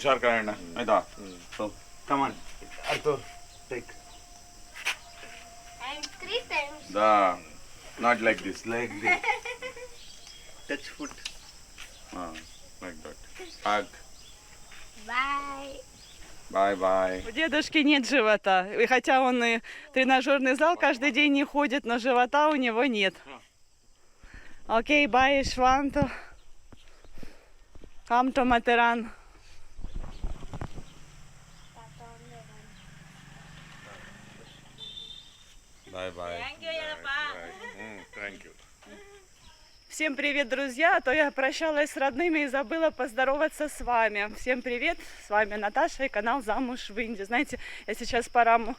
ಹುಷಾರ್ ಆಯ್ತಾ ಸೊ ಕಮಾನ್ Arthur, take. I'm 3 times. ದಾ not like this Like this. Touch foot. Like that hug Bye. бай. У дедушки нет живота. И хотя он и в тренажерный зал каждый день не ходит, но живота у него нет. Окей, bye, Шванту. Come to Materán. Bye. Thank you. Всем привет, друзья! А то я прощалась с родными и забыла поздороваться с вами. Всем привет! С вами Наташа и канал «Замуж в Индии». Знаете, я сейчас по раму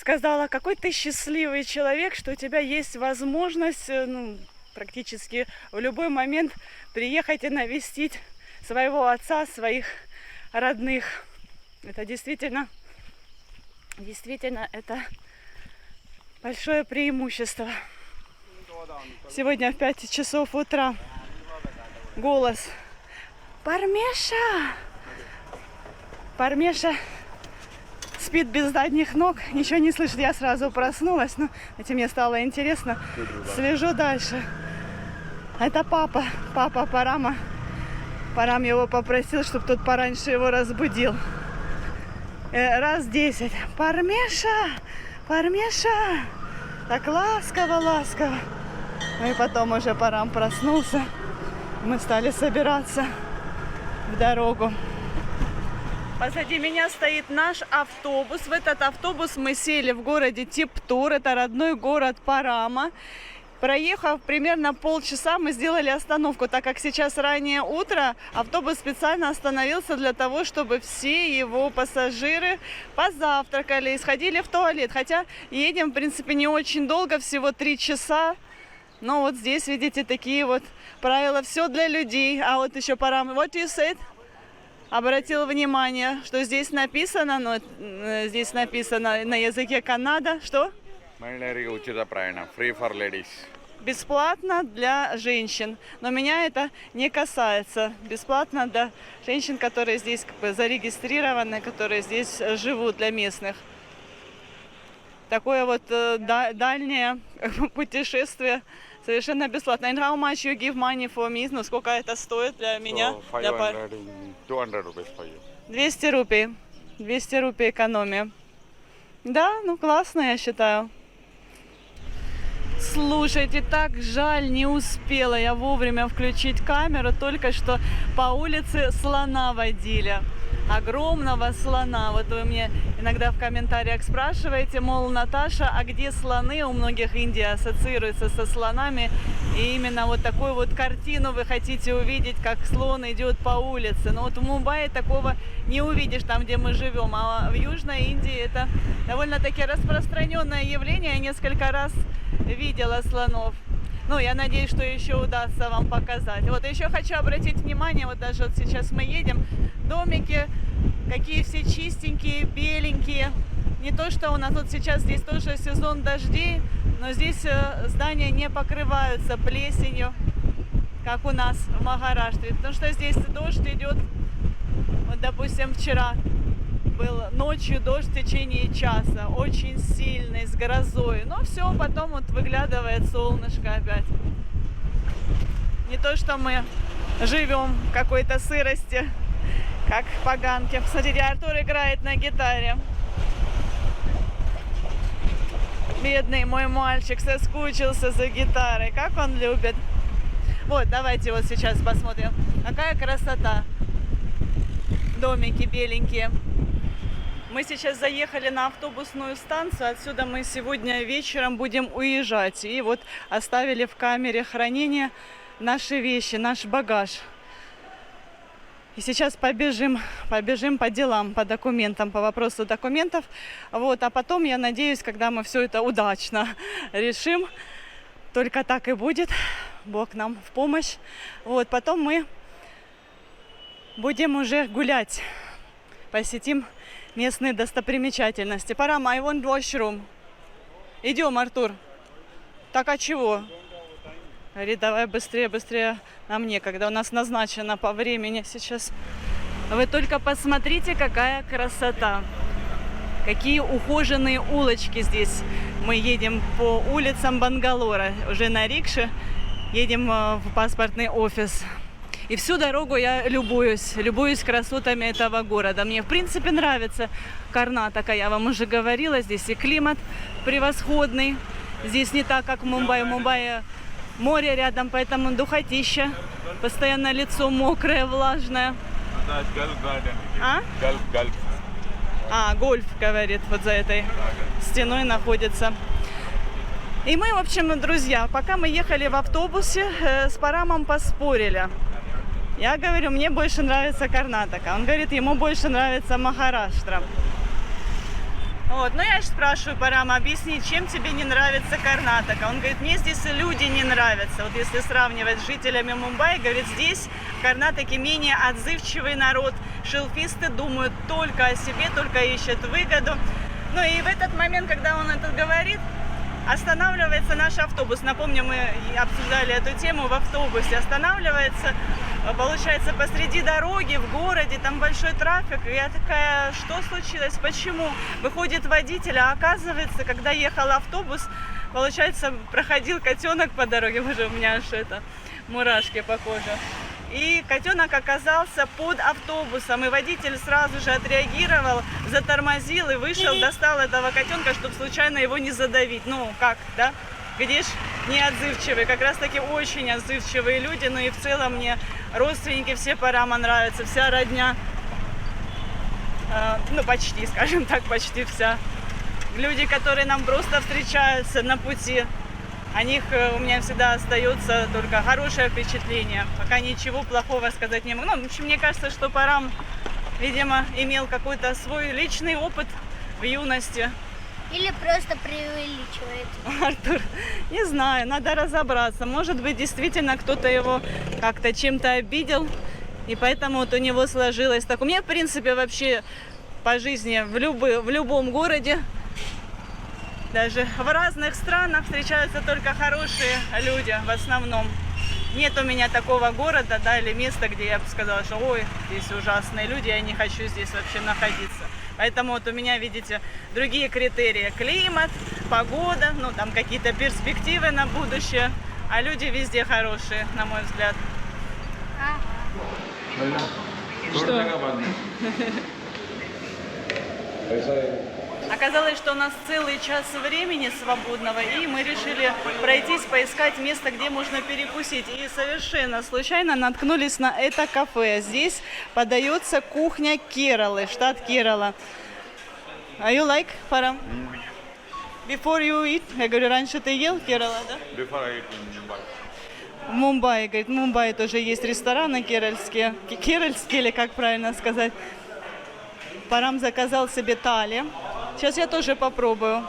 сказала, какой ты счастливый человек, что у тебя есть возможность практически в любой момент приехать и навестить своего отца, своих родных. Это действительно это большое преимущество. Сегодня в 5 часов утра голос Пармеша! Пармеша спит без задних ног, ничего не слышит. Я сразу проснулась, но этим мне стало интересно. Слежу дальше. Это папа Парама. Парам его попросил, чтобы тот пораньше его разбудил. Раз 10. Пармеша! Так ласково. И потом уже Парам проснулся. Мы стали собираться в дорогу. Позади меня стоит наш автобус. В этот автобус мы сели в городе Типтур. Это родной город Парама. Проехав примерно полчаса, мы сделали остановку, так как сейчас раннее утро, автобус специально остановился для того, чтобы все его пассажиры позавтракали и сходили в туалет. Хотя едем, в принципе, не очень долго, всего 3 часа. Но вот здесь, видите, такие вот правила, все для людей. А вот еще пора... What you said? Обратил внимание, что здесь написано, здесь написано на языке Канада, что? ಮಹಿಳೆಯರಿಗೆ ಉಚಿತ ಪ್ರಯಾಣ free for ladies Бесплатно для женщин. Но меня это не касается. Бесплатно для женщин, которые здесь зарегистрированы, которые здесь живут, для местных. Такое вот дальнее путешествие совершенно бесплатно. And how much you give money for me? Ну, сколько это стоит для меня? So 500, 200 rupees for you. 200 рупий. 200 рупий экономия. Да, ну классно, я считаю. Слушайте, так жаль, не успела я вовремя включить камеру. Только что по улице слона водили. Огромного слона. Вот вы мне иногда в комментариях спрашиваете, мол, Наташа, а где слоны? У многих Индия ассоциируется со слонами. И именно вот такую вот картину вы хотите увидеть, как слон идет по улице. Но вот в Мумбаи такого не увидишь, там, где мы живем. А в Южной Индии это довольно-таки распространенное явление. Я несколько раз видела слонов. Ну, я надеюсь, что еще удастся вам показать. Вот еще хочу обратить внимание, вот даже вот сейчас мы едем, домики, какие все чистенькие, беленькие. Не то, что у нас вот сейчас здесь тоже сезон дождей, но здесь здания не покрываются плесенью, как у нас в Махараштре. Потому что здесь дождь идет, вот, допустим, вчера был ночью дождь в течение часа, очень сильный, с грозой. Но все, потом вот выглядывает солнышко опять. Не то, что мы живем в какой-то сырости, как поганки. Смотрите, Артур играет на гитаре. Бедный мой мальчик соскучился за гитарой. Как он любит. Вот, давайте вот сейчас посмотрим. Какая красота. Домики беленькие. Мы сейчас заехали на автобусную станцию. Отсюда мы сегодня вечером будем уезжать. И вот оставили в камере хранения наши вещи, наш багаж. И сейчас побежим по делам, по документам, по вопросу документов. Вот, а потом, я надеюсь, когда мы все это удачно решим, только так и будет, Бог нам в помощь. Вот, потом мы будем уже гулять, посетим местные достопримечательности. Пора, I want washroom. Идем, Артур. Так, а чего? Говорит, давай быстрее, нам некогда. У нас назначено по времени сейчас Вы только посмотрите, какая красота. Какие ухоженные улочки здесь. Мы едем по улицам Бангалора. Уже на рикше едем в паспортный офис. И всю дорогу я любуюсь красотами этого города. Мне, в принципе, нравится Карнатака. Я вам уже говорила, здесь и климат превосходный. Здесь не так, как в Мумбаи. В Мумбаи море рядом, поэтому духотища. Постоянно лицо мокрое, влажное. А? Гольф, говорит, вот за этой стеной находится. И мы, в общем, друзья, пока мы ехали в автобусе, с Парамом поспорили. Я говорю, мне больше нравится Карнатака. Он говорит, ему больше нравится Махараштра. Вот. Но я же спрашиваю Парама, объясни, чем тебе не нравится Карнатака? Он говорит, мне здесь люди не нравятся. Вот если сравнивать с жителями Мумбаи, говорит, здесь в Карнатаке менее отзывчивый народ. Шелфисты думают только о себе, только ищут выгоду. Ну и в этот момент, когда он это говорит, останавливается наш автобус. Напомню, мы обсуждали эту тему в автобусе. Останавливается, получается, посреди дороги, в городе, там большой трафик. И я такая, что случилось, почему? Выходит водитель, а оказывается, когда ехал автобус, получается, проходил котенок по дороге. Уже у меня аж мурашки по коже. И котенок оказался под автобусом, и водитель сразу же отреагировал, затормозил и вышел, достал этого котенка, чтобы случайно его не задавить. Ну, как, да? Где ж неотзывчивые, как раз таки очень отзывчивые люди, ну и в целом мне родственники все Парама нравятся, вся родня, ну почти, скажем так, почти вся. Люди, которые нам просто встречаются на пути, о них у меня всегда остается только хорошее впечатление. Пока ничего плохого сказать не могу. Ну, в общем, мне кажется, что Парам, видимо, имел какой-то свой личный опыт в юности. Или просто преувеличивает. Артур, не знаю, надо разобраться. Может быть, действительно кто-то его как-то чем-то обидел, и поэтому вот у него сложилось так. У меня, в принципе, вообще по жизни в любом городе, даже в разных странах встречаются только хорошие люди в основном. Нет у меня такого города, да, или места, где я бы сказала, что ой, здесь ужасные люди, я не хочу здесь вообще находиться. Поэтому вот у меня, видите, другие критерии. Климат, погода, ну там какие-то перспективы на будущее. А люди везде хорошие, на мой взгляд. Что? Оказалось, что у нас целый час времени свободного, и мы решили пройтись, поискать место, где можно перекусить. И совершенно случайно наткнулись на это кафе. Здесь подается кухня Кералы, штат Керала. Are you like, Парам? Before you eat? Я говорю, раньше ты ел Керала, да? Before I eat in Mumbai. В Мумбаи, говорит, в Мумбаи тоже есть рестораны керальские. Керальские, или как правильно сказать. Парам заказал себе тали. Сейчас я тоже попробую.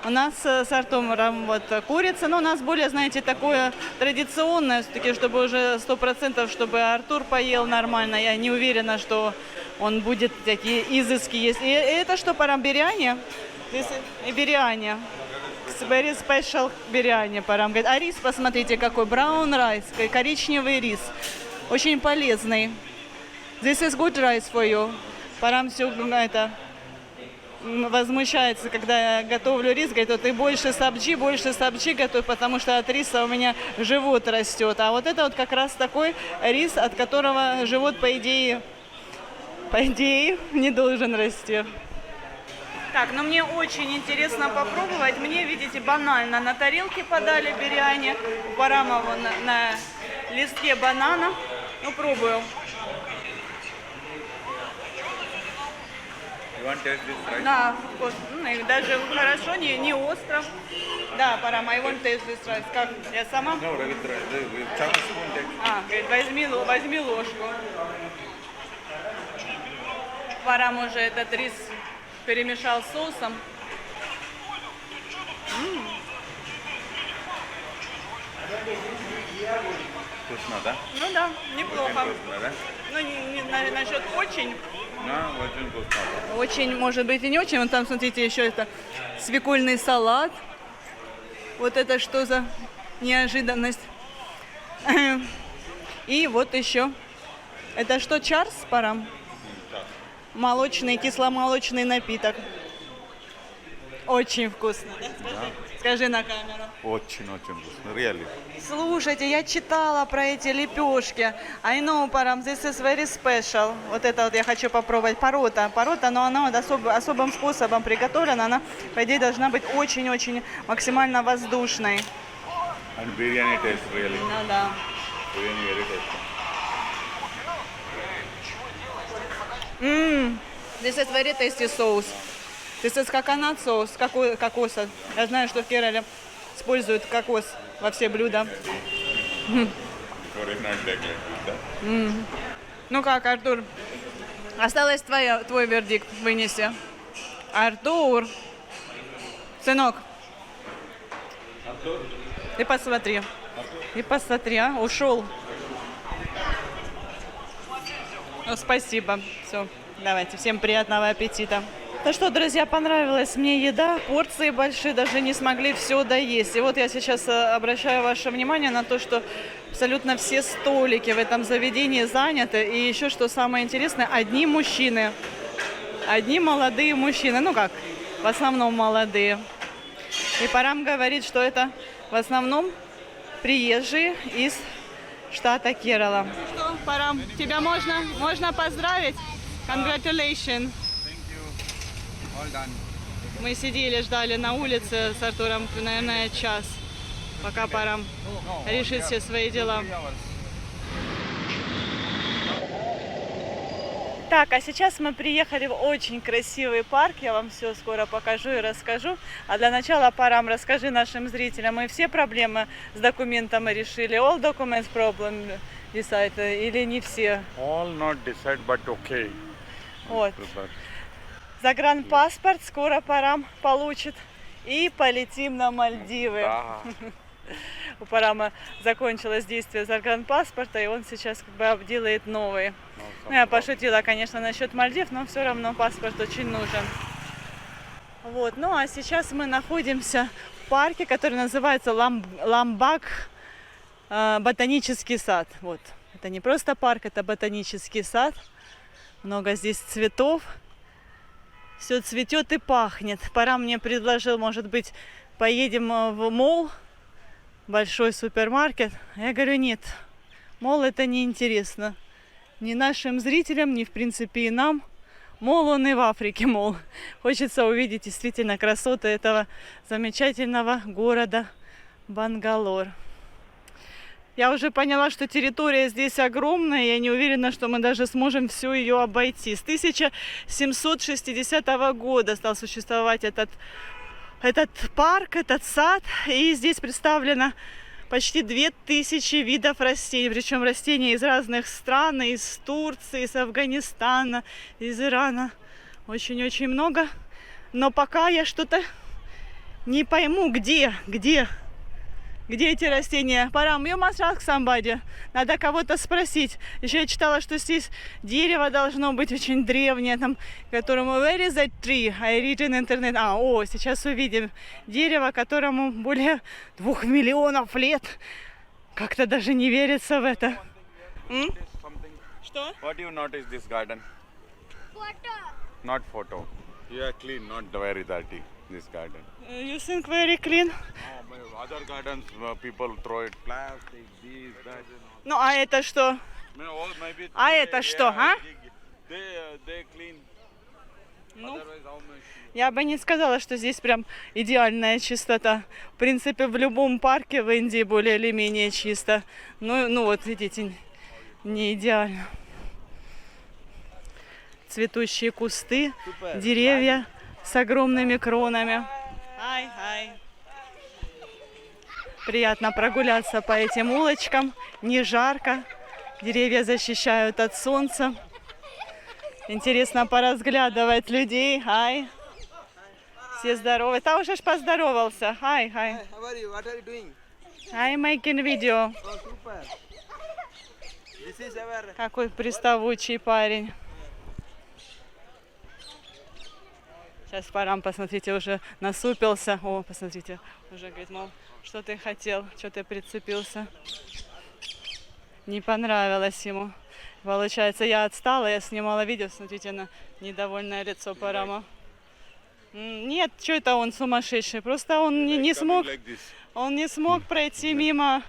У нас с Артуром вот курица, но у нас более, знаете, такое традиционное, все-таки, чтобы уже 100%, чтобы Артур поел нормально. Я не уверена, что он будет такие изыски есть. И это что, Парам, биряни? Биряни. Very special биряни, Парам. А рис, посмотрите, какой. Brown rice, коричневый рис. Очень полезный. This is good rice for you. Парам все это возмущается, когда я готовлю рис, говорит, вот ты больше сабджи готовь, потому что от риса у меня живот растет. А вот это вот как раз такой рис, от которого живот, по идее, не должен расти. Так, ну мне очень интересно попробовать. Мне, видите, банально на тарелке подали биряни, у Парама вон на листке банана. Ну, пробую. Да, вкусно. И даже хорошо, не остро. Да, Парам, I want taste this rice. Как? Я сама? No, Говорит, возьми ложку. Парам уже этот рис перемешал с соусом. Вкусно, да? Ну да, неплохо. Вкусно, да? Ну, насчет очень. Да, очень вкусно. Очень, может быть, и не очень. Вон там, смотрите, еще это свекольный салат. Вот это что за неожиданность. И вот еще Это что, чарс, Парам? Молочный, кисломолочный напиток. Очень вкусно, да? Скажи на камеру. Очень-очень вкусно, really. Слушайте, я читала про эти лепешки. I know, Парам, this is very special. Вот это вот я хочу попробовать. Парота. Парота, но она вот особым способом приготовлена. Она, по идее, должна быть очень-очень максимально воздушной. And biryani taste really. Ну да. Biryani very tasty. This is very tasty sauce. This is coconut sauce, кокоса. Я знаю, что в Керале используют кокос во все блюда. Before it's not like that. Ну как, Артур? Осталось твой вердикт вынести. Артур. Сынок. Ты посмотри. Ты посмотри, а? Ушел. Ну, спасибо. Все, давайте. Всем приятного аппетита. Ну что, друзья, понравилась мне еда. Порции большие, даже не смогли все доесть. И вот я сейчас обращаю ваше внимание на то, что абсолютно все столики в этом заведении заняты. И еще, что самое интересное, одни мужчины. Одни молодые мужчины. Ну как, в основном молодые. И Парам говорит, что это в основном приезжие из штата Керала. Что, Парам, тебя можно поздравить? Congratulations. Мы сидели, ждали на улице с Артуром, наверное, час, пока Парам решит все свои дела. Так, а сейчас мы приехали в очень красивый парк. Я вам все скоро покажу и расскажу. А для начала, Парам, расскажи нашим зрителям, мы все проблемы с документами решили? All documents problem decide, или не все? All not decide, but okay. Вот. Загранпаспорт скоро Парам получит. И полетим на Мальдивы. Да. У Парама закончилось действие загранпаспорта, и он сейчас как бы обделает новый. Ну, я пошутила, конечно, насчет Мальдив, но все равно паспорт очень нужен. Вот. Ну а сейчас мы находимся в парке, который называется Ламбак ботанический сад. Вот. Это не просто парк, это ботанический сад. Много здесь цветов. Все цветет и пахнет. Парам мне предложил, может быть, поедем в молл, большой супермаркет. Я говорю, нет, молл это неинтересно. Ни нашим зрителям, ни в принципе и нам. Молл он и в Африке молл. Хочется увидеть действительно красоты этого замечательного города Бангалор. Я уже поняла, что территория здесь огромная. Я не уверена, что мы даже сможем всю ее обойти. С 1760 года стал существовать этот парк, этот сад. И здесь представлено почти 2000 видов растений. Причем растения из разных стран, из Турции, из Афганистана, из Ирана. Очень-очень много. Но пока я что-то не пойму, где эти растения. Парам, you must ask somebody. Надо кого-то спросить. Еще я читала, что здесь дерево должно быть очень древнее, там, которому where is that tree? I read in internet. Сейчас увидим. Дерево, которому более 2 миллионов лет. Как-то даже не верится в это. Что? What do you notice this garden? Photo. Not photo. You are clean, not very dirty. This garden. You think very clean? Other gardens, people throw it plastic, this, that. Ну, а это что? Maybe А это что, а? They clean. Ну, Otherwise, how much? я бы не сказала, что здесь прям идеальная чистота. В принципе, в любом парке в Индии более или менее чисто. Ну вот, видите, не идеально. Цветущие кусты, деревья с огромными кронами. Приятно прогуляться по этим улочкам. Не жарко. Деревья защищают от солнца. Интересно поразглядывать людей. Все здоровы. Та уже ж поздоровался. Hi. How are you? What are you doing? I'm making video. Oh, super. This is our Какой приставучий парень. Сейчас Парам, посмотрите, уже насупился. О, посмотрите, уже говорит, мол, что ты хотел, что ты прицепился. не понравилось ему. Получается, я отстала, я снимала видео, смотрите на недовольное лицо Парама. Нет, что это он сумасшедший, просто он не смог, Like this. он не смог пройти мимо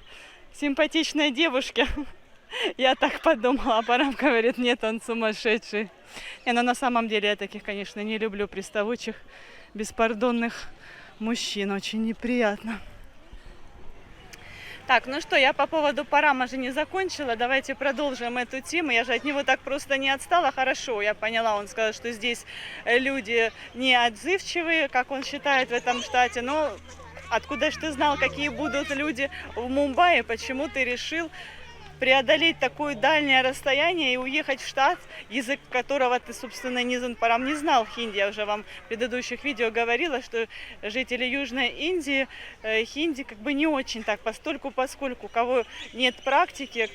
симпатичной девушки. Я так подумала, а Парам говорит, нет, он сумасшедший. Не, но на самом деле я таких, конечно, не люблю, приставучих, беспардонных мужчин, очень неприятно. Так, ну что, я по поводу Парама же не закончила, давайте продолжим эту тему. Я же от него так просто не отстала, хорошо, я поняла, он сказал, что здесь люди не отзывчивые, как он считает в этом штате, но откуда ж ты знал, какие будут люди в Мумбаи, почему ты решил преодолеть такое дальнее расстояние и уехать в штат, язык которого ты, собственно, Парам не знал, хинди. Я уже вам в предыдущих видео говорила, что жители Южной Индии хинди как бы не очень так, поскольку у кого нет практики,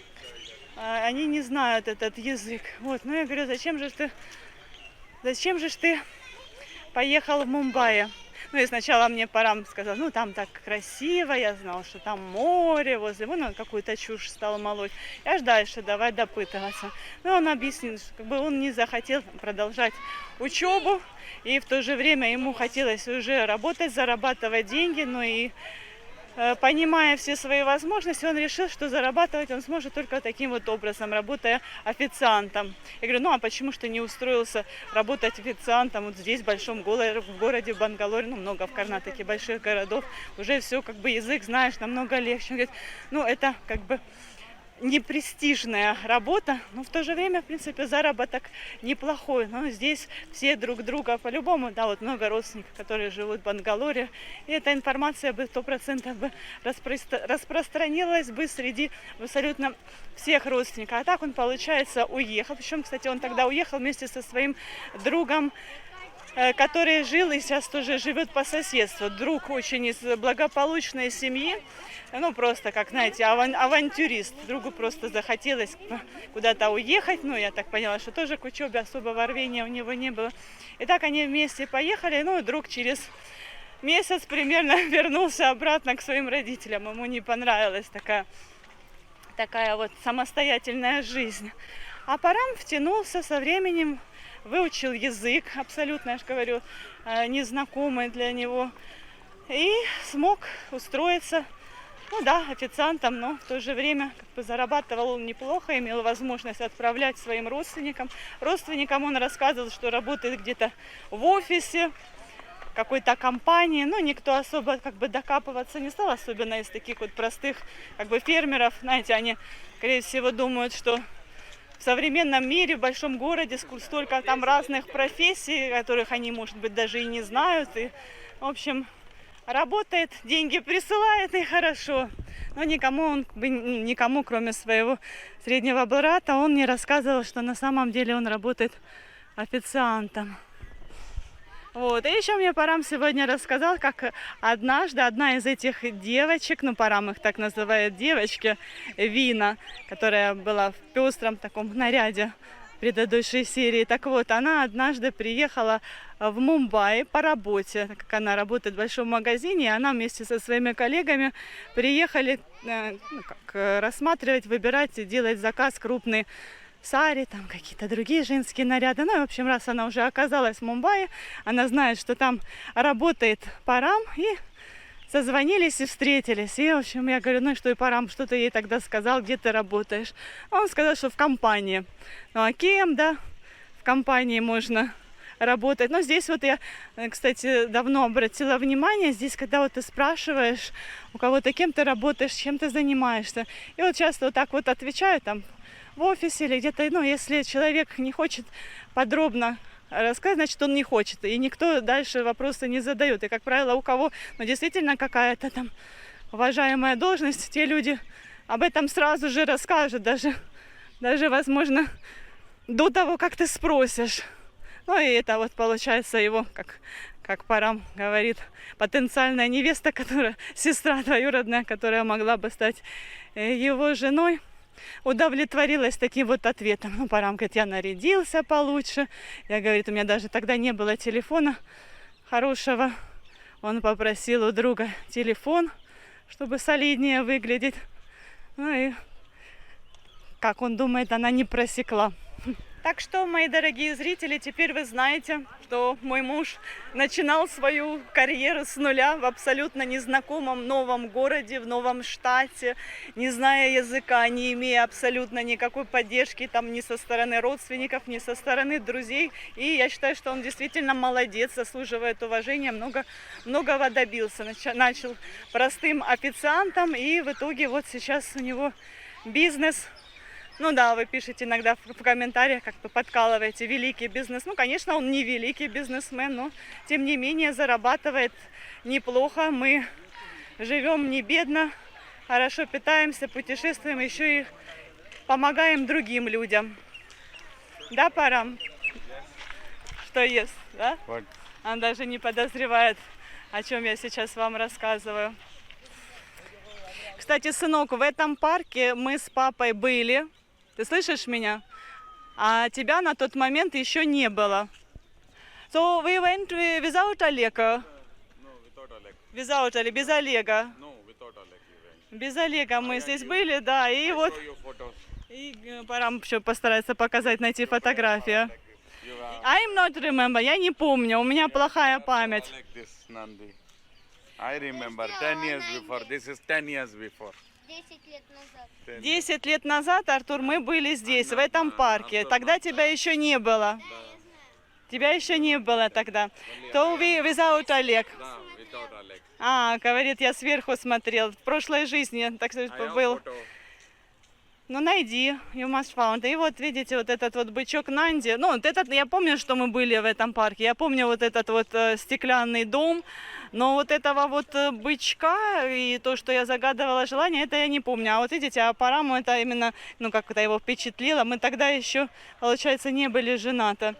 они не знают этот язык. Вот, ну я говорю, зачем же ты поехал в Мумбаи? Ну и сначала мне Парам сказал, ну там так красиво, я знал, что там море возле, он какую-то чушь стал молоть. Я ж дальше давай допытываться. Ну он объяснил, что как бы он не захотел продолжать учебу, и в то же время ему хотелось уже работать, зарабатывать деньги, но и понимая все свои возможности, он решил, что зарабатывать он сможет только таким вот образом, работая официантом. Я говорю, ну а почему же ты не устроился работать официантом вот здесь, в большом городе Бангалоре, ну много в Карнатаке больших городов, уже все как бы язык знаешь, намного легче. Он говорит, ну это как бы непрестижная работа, но в то же время, в принципе, заработок неплохой. Но здесь все друг друга по-любому, да, вот много родственников, которые живут в Бангалоре, и эта информация бы 100% бы распространилась бы среди абсолютно всех родственников. А так он, получается, уехал. Причем, кстати, он тогда уехал вместе со своим другом, который жил и сейчас тоже живет по соседству. Друг очень из благополучной семьи, ну просто, как знаете, авантюрист. Другу просто захотелось куда-то уехать, ну я так поняла, что тоже к учебе особого рвения у него не было. И так они вместе поехали, ну друг через месяц примерно вернулся обратно к своим родителям. Ему не понравилась такая вот самостоятельная жизнь. А Парам втянулся со временем, выучил язык, абсолютно, я же говорю, незнакомый для него, и смог устроиться, ну да, официантом, но в то же время как бы зарабатывал он неплохо, имел возможность отправлять своим родственникам. Родственникам он рассказывал, что работает где-то в офисе какой-то компании, но никто особо как бы докапываться не стал, особенно из таких вот простых как бы фермеров, знаете, они, скорее всего, думают, что в современном мире, в большом городе столько там разных профессий, которых они, может быть, даже и не знают. И, в общем, работает, деньги присылает, и хорошо. Но никому, кроме своего среднего брата, он не рассказывал, что на самом деле он работает официантом. Вот. И еще мне Парам сегодня рассказал, как однажды одна из этих девочек, ну Парам их так называет, девочки, Вина, которая была в пестром таком наряде в предыдущей серии. Так вот, она однажды приехала в Мумбаи по работе, так как она работает в большом магазине, и она вместе со своими коллегами приехали рассматривать, выбирать и делать заказ крупный. Сари, там какие-то другие женские наряды. Ну, в общем, раз она уже оказалась в Мумбаи, она знает, что там работает Парам, и созвонились и встретились. И, в общем, я говорю, ну и что, и Парам, что ты ей тогда сказал, где ты работаешь? Он сказал, что в компании. Ну, а кем, да, в компании можно работать. Но здесь вот я, кстати, давно обратила внимание, здесь, когда вот ты спрашиваешь у кого-то, кем ты работаешь, чем ты занимаешься, и вот часто вот так вот отвечают там, в офисе или где-то, ну, если человек не хочет подробно рассказать, значит, он не хочет, и никто дальше вопросы не задает. И, как правило, у кого, ну, действительно какая-то там уважаемая должность, те люди об этом сразу же расскажут, даже возможно, до того, как ты спросишь. Ну, и это вот получается его, как Парам говорит, потенциальная невеста, сестра двоюродная, которая могла бы стать его женой, удовлетворилась таким вот ответом. Ну, Парам говорит, я нарядился получше. Я, говорит, у меня даже тогда не было телефона хорошего. Он попросил у друга телефон, чтобы солиднее выглядеть. Ну и как он думает, она не просекла. Так что, мои дорогие зрители, теперь вы знаете, что мой муж начинал свою карьеру с нуля в абсолютно незнакомом новом городе, в новом штате, не зная языка, не имея абсолютно никакой поддержки там ни со стороны родственников, ни со стороны друзей. И я считаю, что он действительно молодец, заслуживает уважения, многого добился. Начал простым официантом, и в итоге вот сейчас у него бизнес. Ну да, вы пишете иногда в комментариях, как бы подкалываете, великий бизнес. Ну, конечно, он не великий бизнесмен, но тем не менее зарабатывает неплохо. Мы живем не бедно, хорошо питаемся, путешествуем, еще и помогаем другим людям. Да, Парам? Что ест, да? What? Он даже не подозревает, о чем я сейчас вам рассказываю. Кстати, сынок, в этом парке мы с папой были. Ты слышишь меня? А тебя на тот момент еще не было. So we went without Олег. No, without Oleg. Without Олег, без Олега. No, without Oleg you went. Без Олега мы здесь были, да. И вот Show your photos. и Парам еще постарается показать, найти фотографию. You are I'm not remember, я не помню, у меня плохая память. like this, Nandi. I remember 10 years before. This is 10 years before. 10 лет назад. 10 лет назад, Артур, мы были здесь, в этом парке. Тогда тебя еще не было. Тебя еще не было тогда. То without Олег. No, without Oleg. А, говорит, я сверху смотрел. В прошлой жизни, так сказать, I have был. photo. Ну, найди, you must found. И вот, видите, вот этот вот бычок Нанди. Ну, вот этот, я помню, что мы были в этом парке. Я помню вот этот вот стеклянный дом. Но вот этого вот бычка и то, что я загадывала желание, это я не помню. А вот видите, а Параму это именно, ну, как-то его впечатлило. Мы тогда еще, получается, не были женаты.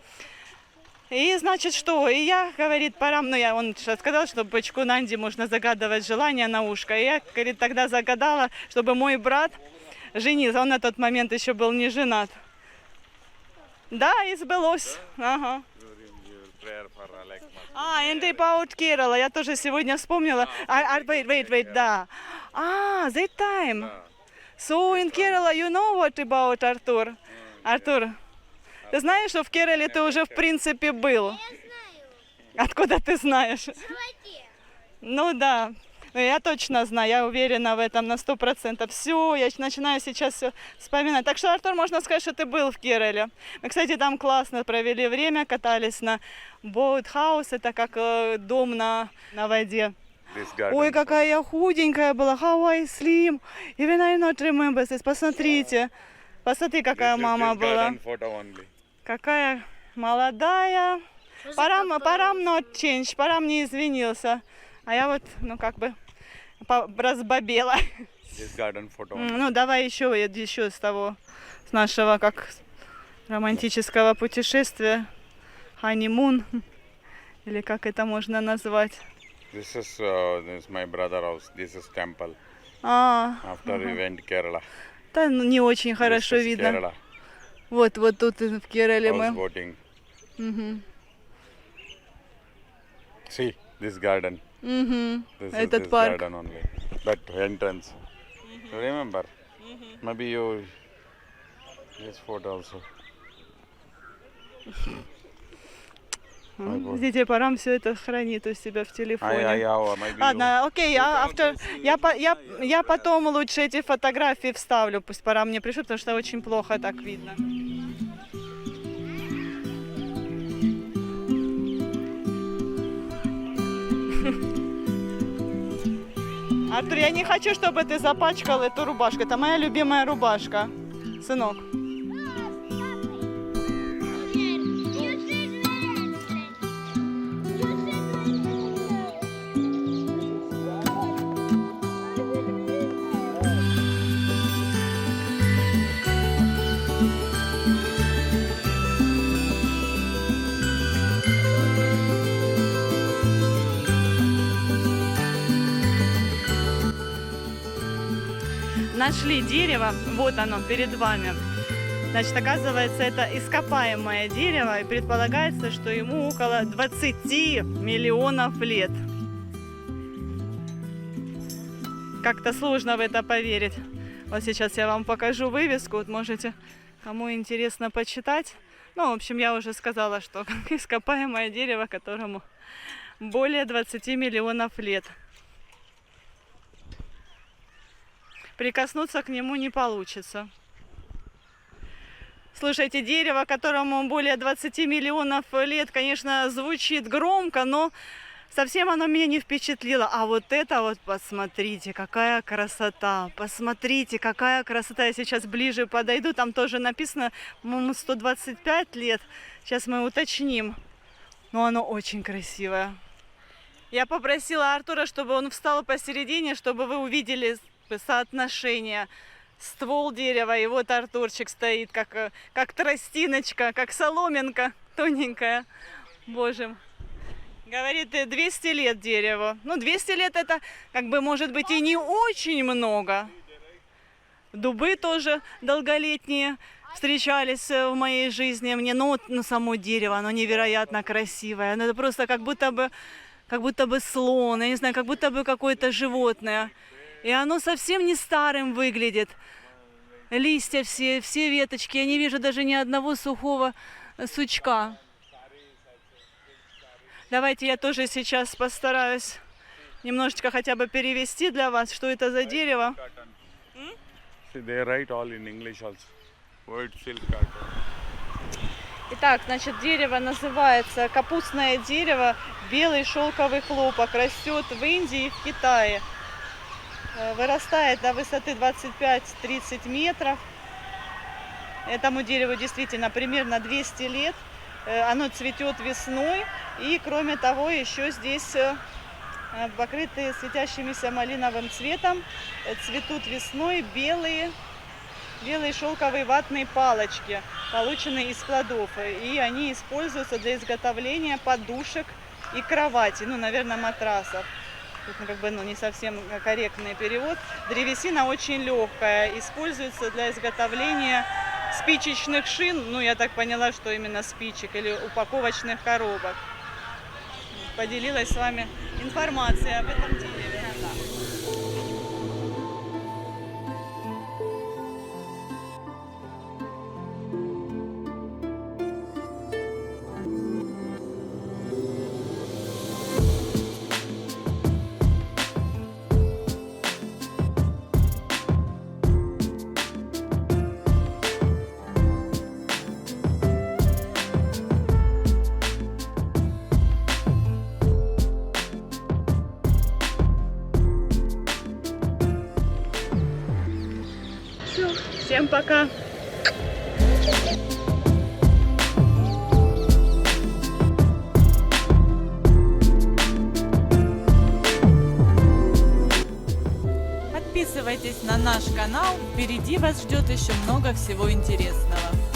И, значит, что? И я, говорит, Парам, ну, он сказал, что бычку Нанди можно загадывать желание на ушко. И я, говорит, тогда загадала, чтобы мой брат женился. Он на тот момент еще был не женат. Да, и сбылось. Ага. Your prayer for Oleg. And about Kerala, я тоже сегодня вспомнила. Wait, да. That time. So in Kerala, you know what about Артур? Артур, ты знаешь, что в Керале ты уже в принципе был? Я знаю. Откуда ты знаешь? В животе. Ну да. Ну, я точно знаю, я уверена в этом на 100%. Все, я начинаю сейчас все вспоминать. Так что, Артур, можно сказать, что ты был в Керале. Мы, кстати, там классно провели время, катались на боутхаус, это как дом на воде. This garden. Ой, какая я худенькая была, how I slim. Even I not remember this. Посмотрите, посмотри, какая This is мама this была. garden photo only. Какая молодая. Парам not change, Парам не извинился. А я вот, ну, как бы разбобела. This garden photo only. Ну, давай еще с того, с нашего, как романтического путешествия. Honeymoon. Или как это можно назвать. This is my brother house. This is temple. After we went Kerala. Да, ну, не очень хорошо This is видно. Kerala. Вот тут в Керале мы. Houseboating. Мгм. See this garden. Мгм. This is Этот this парк. garden only. That entrance. You remember? Maybe you. This photo also. Видите, Парам все это хранит у себя в телефоне. Maybe Ладно, окей, я потом лучше эти фотографии вставлю, пусть Парам мне пришлет, потому что очень плохо так видно. Артур, я не хочу, чтобы ты запачкал эту рубашку. Это моя любимая рубашка, сынок. Нашли дерево, вот оно перед вами. Значит, оказывается, это ископаемое дерево, и предполагается, что ему около 20 миллионов лет. Как-то сложно в это поверить. Вот сейчас я вам покажу вывеску, вот можете, кому интересно, почитать. Ну, в общем, я уже сказала, что ископаемое дерево, которому более 20 миллионов лет. Прикоснуться к нему не получится. Слушайте, дерево, которому более 20 миллионов лет, конечно, звучит громко, но совсем оно меня не впечатлило. А вот это вот, посмотрите, какая красота. Посмотрите, какая красота. Я сейчас ближе подойду. Там тоже написано, по-моему, 125 лет. Сейчас мы уточним. Но оно очень красивое. Я попросила Артура, чтобы он встал посередине, чтобы вы увидели соотношение. Ствол дерева, и вот Артурчик стоит, как тростиночка, как соломинка тоненькая. Боже. Говорит, 200 лет дереву. Ну, 200 лет это, как бы, может быть, и не очень много. Дубы тоже долголетние встречались в моей жизни мне. Но вот само дерево, оно невероятно красивое. Это просто как будто бы слон, я не знаю, как будто бы какое-то животное. И оно совсем не старым выглядит. Листья все веточки. Я не вижу даже ни одного сухого сучка. Давайте я тоже сейчас постараюсь немножечко хотя бы перевести для вас, что это за дерево. See, they write all in English also. White silk cotton. Итак, значит, дерево называется капустное дерево, белый шелковый хлопок. Растет в Индии и в Китае. Вырастает до высоты 25-30 метров. Этому дереву действительно примерно 200 лет. Оно цветет весной. И кроме того, еще здесь покрытые светящимися малиновым цветом цветут весной белые шелковые ватные палочки, полученные из плодов. И они используются для изготовления подушек и кровати, ну, наверное, матрасов. Тут, как бы, не совсем корректный перевод. Древесина очень легкая, используется для изготовления спичечных шин. Ну, я так поняла, что именно спичек или упаковочных коробок. Поделилась с вами информацией об этом дереве. Всем пока! Подписывайтесь на наш канал, впереди вас ждет еще много всего интересного.